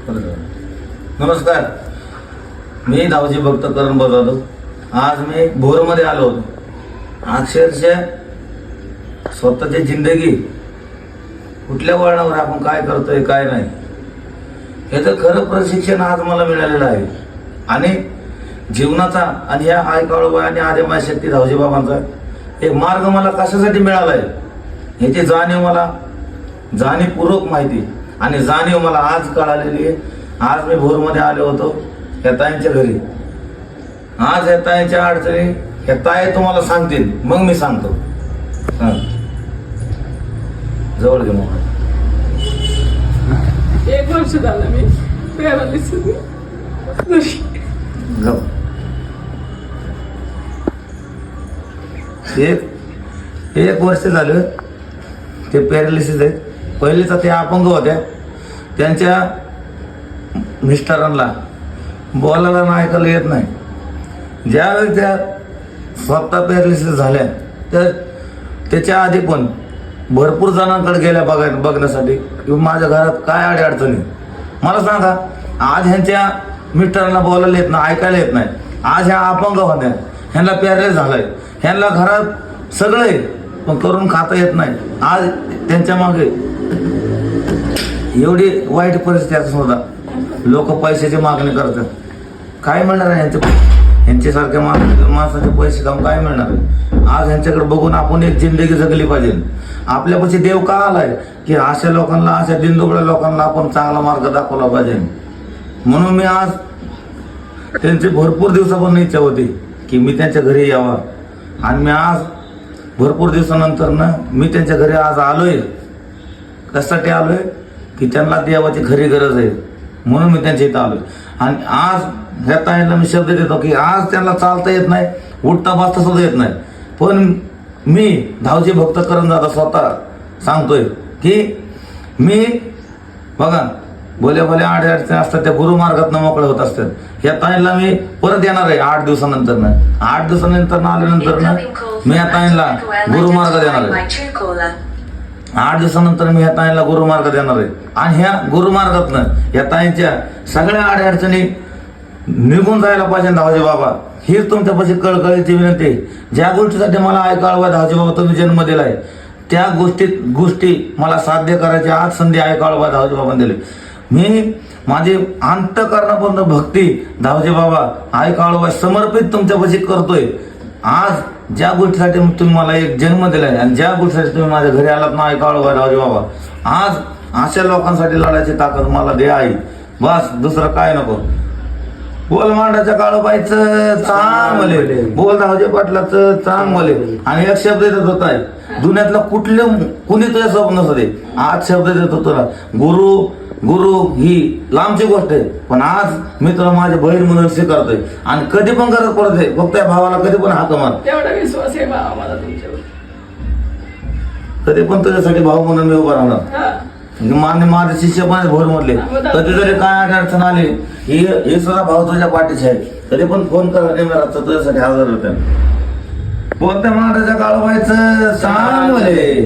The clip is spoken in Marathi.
नमस्कार, मी धावजी भक्त करण बोलतो. आज मी भोरमध्ये आलो होतो. अक्षरशः स्वतःची जिंदगी कुठल्या वळणावर आपण काय करतोय काय नाही याचं खरं प्रशिक्षण आज मला मिळालेलं आहे. आणि जीवनाचा आणि या आयकाळोबा आणि आदिमाय शक्ती धावजी बाबांचा एक मार्ग मला कशासाठी मिळाला आहे याची जाणीवपूर्वक माहिती आणि जाणीव मला आज कळालेली आहे. आज मी भोरमध्ये आलो होतो या ताईंच्या घरी. आज या ताईंच्या अडचणी या ताई तुम्हाला सांगतील, मग मी सांगतो. जवळ घे मग. 1 वर्ष झालं मी पॅरालिसिस. एक वर्ष झालं ते पॅरालिसिस आहेत. पहिलेचा ते अपंग होत्या, त्यांच्या मिस्टरांना बोलायला ना ऐकायला येत नाही. ज्यावेळी त्या स्वतः पॅरालिसिस झाल्या तर त्याच्या आधी पण भरपूर जणांकडे गेल्या बघण्यासाठी की माझ्या घरात काय अडचणी. मला सांगा, आज ह्यांच्या मिस्टरांना बोलायला येत नाही, ऐकायला येत नाही. आज ह्या अपंग होत्या, ह्यांना पॅरालिसिस झालाय, ह्यांना घरात सगळं आहे पण करून खाता येत नाही. आज त्यांच्या मागे एवढी वाईट परिस्थिती असं होता. लोक पैशाची मागणी करतात. काय मिळणार आहे यांच्यासारख्या माणसाचे पैसे काम काय मिळणार आहे. आज यांच्याकडे बघून आपण एक जिंदगी जगली पाहिजे. आपल्यापाशी देव का आलाय की अशा लोकांना, अशा दिनदुबळ्या लोकांना आपण चांगला मार्ग दाखवला पाहिजे. म्हणून मी आज त्यांची भरपूर दिवसापासून इच्छा होती की मी त्यांच्या घरी यावा. आणि मी आज भरपूर दिवसानंतर मी त्यांच्या घरी आज आलोय. कशासाठी आलोय की त्यांना देवाची खरी गरज आहे म्हणून मी त्यांच्या इथं आलोय. आणि आज ह्या ताईंना मी शब्द देतो की आज त्यांना चालता येत नाही, उठता बसता सुद्धा येत नाही, पण मी धावजी भक्त करण दादा स्वतः सांगतोय की मी बघा भोल्या अडचणी असतात त्या गुरुमार्गातनं मोकळे होत असतात. ह्या ताईंना मी परत येणार आहे 8 दिवसानंतर 8 दिवसानंतर आल्यानंतर मी या ताईंना गुरुमार्ग देणार आहे. 8 दिवसानंतर मी ह्या ताईंना गुरुमार्ग देणार आहे. आणि ह्या गुरुमार्गातनं या ताईंच्या सगळ्या अडचणी निघून जायला पाहिजे. धावजी बाबा हीच तुमच्यापाशी कळकळीची विनंती आहे. ज्या गोष्टीसाठी मला ऐकावं धावजी बाबा तुम्ही जन्म दिलाय त्या गोष्टी मला साध्य करायची आज संधी ऐकावं धावजी बाबांनी दिली. मी माझी अंतःकरणापूर्ण भक्ती धावजी बाबा ऐकावं समर्पित तुमच्यापाशी करतोय. आज ज्या गोष्टीसाठी तुम्ही मला एक जन्म दिलाय आणि ज्या गोष्टीसाठी तुम्ही माझ्या घरी आलात ना ऐकावं धावजी बाबा, आज अशा लोकांसाठी लढायची ताकद मला द्या आई. बस दुसरं काय नको. बोल मांडाच्या काळोबाईचं चांगले, बोल धावजी पाटलाचं चांगले. आणि एक शब्द देत होता दुनियातला कुणी तुझ्या स्वप्न नसते. आज शब्द देत होतो ना, गुरु ही लांबची गोष्ट आहे, पण आज मी तुला माझी बहीण म्हणून स्वीकारतोय. आणि कधी पण गरज पडते फक्त या भावाला कधी पण हाक मार. तेवढा विश्वास आहे भावा मला तुमच्यावर. कधी पण तुझ्यासाठी भाऊ म्हणून मी उभा राहणार. माझे शिष्य पण भोर मधले कधी जरी काय अडचण आली हे सुद्धा भाऊ तुझ्या पाठीचे आहे. कधी पण फोन करा नेमरात तुझ्यासाठी हजर होत्या. कोणत्या महाराजा काळोबाईचं सांग मले.